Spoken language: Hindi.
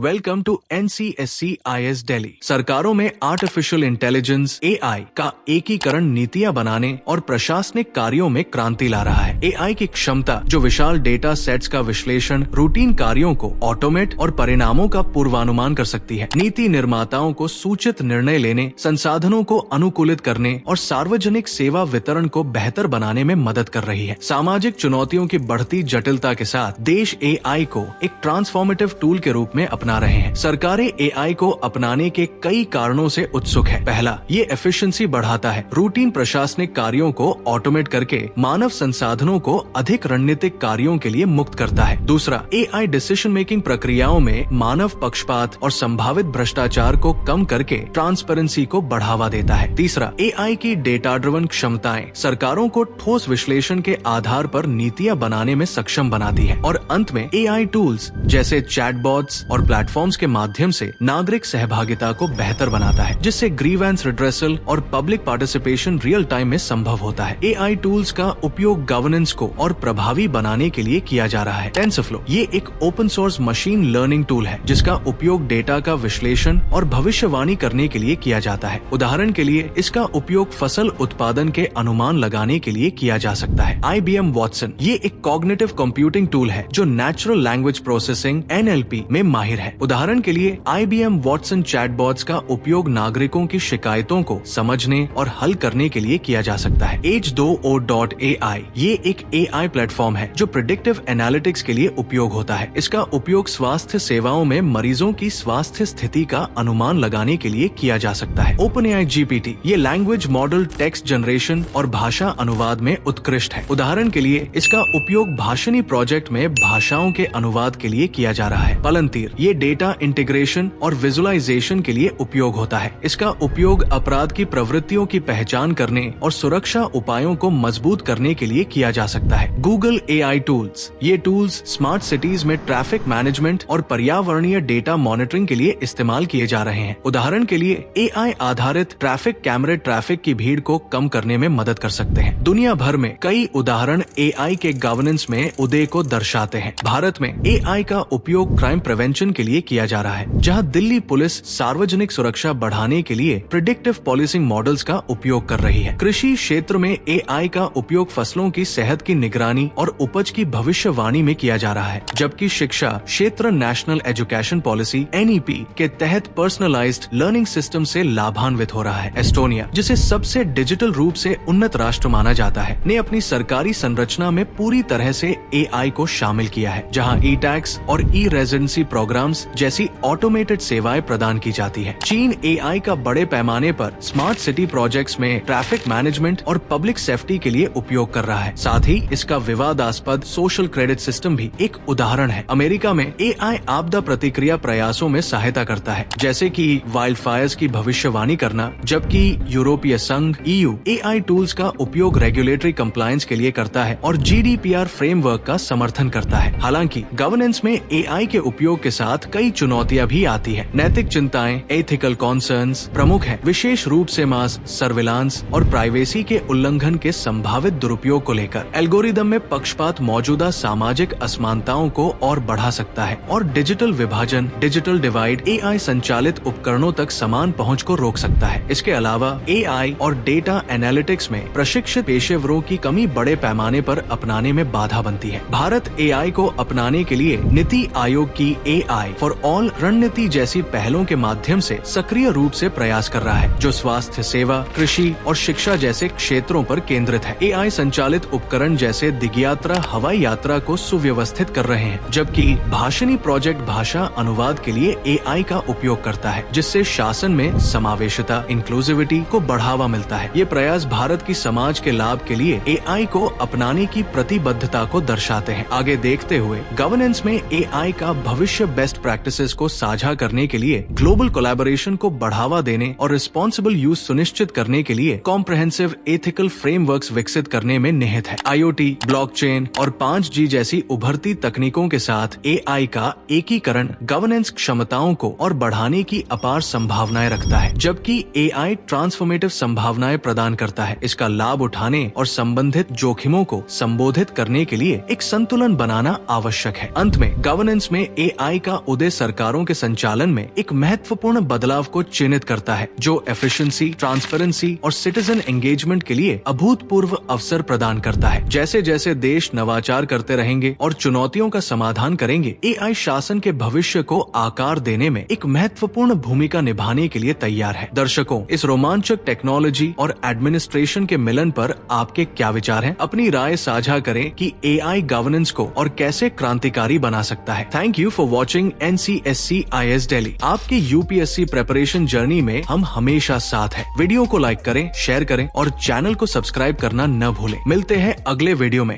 Welcome to NCSC-IS Delhi. सरकारों में आर्टिफिशियल इंटेलिजेंस AI का एकीकरण नीतियां बनाने और प्रशासनिक कार्यों में क्रांति ला रहा है। AI की क्षमता जो विशाल डेटा सेट्स का विश्लेषण, रूटीन कार्यों को ऑटोमेट और परिणामों का पूर्वानुमान कर सकती है। नीति निर्माताओं को सूचित निर्णय लेने, संसाधनों को अनुकूलित करने और सार्वजनिक सेवा वितरण को बेहतर बनाने में मदद कर रही है। सामाजिक चुनौतियों की बढ़ती जटिलता के साथ देश AI को एक ट्रांसफॉर्मेटिव टूल के रूप में अपना रहे हैं। सरकारें AI को अपनाने के कई कारणों से उत्सुक है। पहला, ये एफिशिएंसी बढ़ाता है। रूटीन प्रशासनिक कार्यों को ऑटोमेट करके मानव संसाधनों को अधिक रणनीतिक कार्यों के लिए मुक्त करता है। दूसरा, AI डिसीजन मेकिंग प्रक्रियाओं में मानव पक्षपात और संभावित भ्रष्टाचार को कम करके ट्रांसपेरेंसी को बढ़ावा देता है। तीसरा, AI की डेटा ड्रिवन क्षमताएं सरकारों को ठोस विश्लेषण के आधार पर नीतियां बनाने में सक्षम बनाती है। और अंत में AI टूल्स जैसे चैटबॉट्स और प्लेटफॉर्म्स के माध्यम से नागरिक सहभागिता को बेहतर बनाता है, जिससे ग्रीवेंस रिड्रेसल और पब्लिक पार्टिसिपेशन रियल टाइम में संभव होता है। AI टूल्स का उपयोग गवर्नेंस को और प्रभावी बनाने के लिए किया जा रहा है। टेंसरफ्लो ये एक open source machine learning tool है जिसका उपयोग डेटा का विश्लेषण और भविष्यवाणी करने के लिए किया जाता है। उदाहरण के लिए इसका उपयोग फसल उत्पादन के अनुमान लगाने के लिए किया जा सकता है। IBM Watson ये एक कॉग्निटिव कंप्यूटिंग टूल है जो नेचुरल लैंग्वेज प्रोसेसिंग NLP में माहिर है। उदाहरण के लिए IBM Watson चैटबॉट्स का उपयोग नागरिकों की शिकायतों को समझने और हल करने के लिए किया जा सकता है। H2O.AI ये एक AI प्लेटफॉर्म है जो प्रेडिक्टिव एनालिटिक्स के लिए उपयोग होता है। इसका उपयोग स्वास्थ्य सेवाओं में मरीजों की स्वास्थ्य स्थिति का अनुमान लगाने के लिए किया जा सकता है। OpenAI GPT ये लैंग्वेज मॉडल टेक्स्ट जनरेशन और भाषा अनुवाद में उत्कृष्ट है। उदाहरण के लिए इसका उपयोग भाषणी प्रोजेक्ट में भाषाओं के अनुवाद के लिए किया जा रहा है। पालंतीर ये डेटा इंटीग्रेशन और विजुअलाइजेशन के लिए उपयोग होता है। इसका उपयोग अपराध की प्रवृत्तियों की पहचान करने और सुरक्षा उपायों को मजबूत करने के लिए किया जा सकता है। गूगल AI टूल्स ये टूल्स स्मार्ट सिटीज में ट्रैफिक मैनेजमेंट और पर्यावरणीय डेटा मॉनिटरिंग के लिए इस्तेमाल किए जा रहे हैं। उदाहरण के लिए AI आधारित ट्रैफिक कैमरे ट्रैफिक की भीड़ को कम करने में मदद कर सकते हैं। दुनिया भर में कई उदाहरण AI के गवर्नेंस में उदय को दर्शाते हैं। भारत में AI का उपयोग क्राइम प्रिवेंशन के लिए किया जा रहा है, जहां दिल्ली पुलिस सार्वजनिक सुरक्षा बढ़ाने के लिए प्रिडिक्टिव पॉलिसिंग मॉडल्स का उपयोग कर रही है। कृषि क्षेत्र में AI का उपयोग फसलों की सेहत की निगरानी और उपज की भविष्यवाणी में किया जा रहा है, जबकि शिक्षा क्षेत्र नेशनल एजुकेशन पॉलिसी NEP के तहत पर्सनलाइज्ड लर्निंग सिस्टम से लाभान्वित हो रहा है। एस्टोनिया जिसे सबसे डिजिटल रूप से उन्नत राष्ट्र माना जाता है, ने अपनी सरकारी संरचना में पूरी तरह से AI को शामिल किया है, जहां ई-टैक्स और ई-रेजिडेंसी प्रोग्राम्स जैसी ऑटोमेटेड सेवाएं प्रदान की जाती है। चीन AI का बड़े पैमाने पर स्मार्ट सिटी प्रोजेक्ट्स में ट्रैफिक मैनेजमेंट और पब्लिक सेफ्टी के लिए उपयोग कर रहा है। साथ ही इसका विवादास्पद सोशल क्रेडिट सिस्टम भी एक उदाहरण है। अमेरिका में AI आपदा प्रतिक्रिया प्रयासों में सहायता करता है, जैसे कि वाइल्ड फायर्स की भविष्यवाणी करना, जबकि यूरोपीय संघ EU AI टूल्स का उपयोग रेगुलेटरी कंप्लायंस के लिए करता है और GDPR फ्रेमवर्क का समर्थन करता है। हालांकि गवर्नेंस में AI के उपयोग के साथ कई चुनौतियां भी आती है। नैतिक चिंताएं, एथिकल कॉन्सर्न्स प्रमुख है, विशेष रूप से मास सर्विलांस और प्राइवेसी के उल्लंघन के संभावित दुरुपयोग को लेकर। एल्गोरिदम में पक्षपात मौजूदा सामाजिक असमानताओं को और बढ़ा सकता है और डिजिटल विभाजन, डिजिटल डिवाइड AI संचालित उपकरणों तक समान पहुंच को रोक सकता है। इसके अलावा AI और डेटा एनालिटिक्स में प्रशिक्षित पेशेवरों की कमी बड़े पैमाने पर अपनाने में बाधा बनती है। भारत AI को अपनाने के लिए नीति आयोग की AI फॉर ऑल रणनीति जैसी पहलों के माध्यम से सक्रिय रूप से प्रयास कर रहा है, जो स्वास्थ्य सेवा, कृषि और शिक्षा जैसे क्षेत्रों पर केंद्रित है। AI संचालित उपकरण जैसे दिग्यात्रा हवाई यात्रा को सुव्यवस्थित कर रहे हैं, जबकि भाषणी प्रोजेक्ट भाषा अनुवाद के लिए AI का उपयोग करता है, जिससे शासन में समावेशिता, इंक्लूसिविटी को बढ़ावा मिलता है। ये प्रयास भारत की समाज के लाभ के लिए AI को अपनाने की प्रतिबद्धता को दर्शाते हैं। आगे देखते हुए गवर्नेंस में AI का भविष्य बेस्ट प्रैक्टिसेस को साझा करने के लिए, ग्लोबल कोलैबोरेशन को बढ़ावा देने और रिस्पॉन्सिबल यूज सुनिश्चित करने के लिए कॉम्प्रिहेंसिव एथिकल फ्रेमवर्क्स विकसित करने में निहित है। IoT, ब्लॉकचेन और 5G जैसी उभरती तकनीकों के साथ AI का एकीकरण गवर्नेंस क्षमताओं को और बढ़ाने की अपार संभावनाएं रखता है, जबकि AI ट्रांसफॉर्मेटिव संभावनाएं प्रदान करता है। इसका लाभ उठाने और संबंधित जोखिमों को संबोधित करने के लिए एक संतुलन बनाना आवश्यक है। अंत में गवर्नेंस में AI का उदय सरकारों के संचालन में एक महत्वपूर्ण बदलाव को चिन्हित करता है, जो एफिशिएंसी, ट्रांसपेरेंसी और सिटीजन एंगेजमेंट के लिए अभूतपूर्व अवसर प्रदान करता है। जैसे जैसे देश नवाचार करते रहेंगे और चुनौतियों का समाधान करेंगे, एआई शासन के भविष्य को आकार देने में एक महत्वपूर्ण भूमिका निभाने के लिए तैयार है। दर्शकों, इस रोमांचक टेक्नोलॉजी और एडमिनिस्ट्रेशन के मिलन पर आपके क्या विचार हैं? अपनी राय साझा करें कि एआई गवर्नेंस को और कैसे क्रांतिकारी बना सकता है। Thank you for watching NCSC IAS Delhi. आपकी यूपीएससी प्रिपरेशन जर्नी में हम हमेशा साथ हैं। वीडियो को लाइक करें, शेयर करें और चैनल को सब्सक्राइब करना न भूलें। मिलते हैं अगले वीडियो में।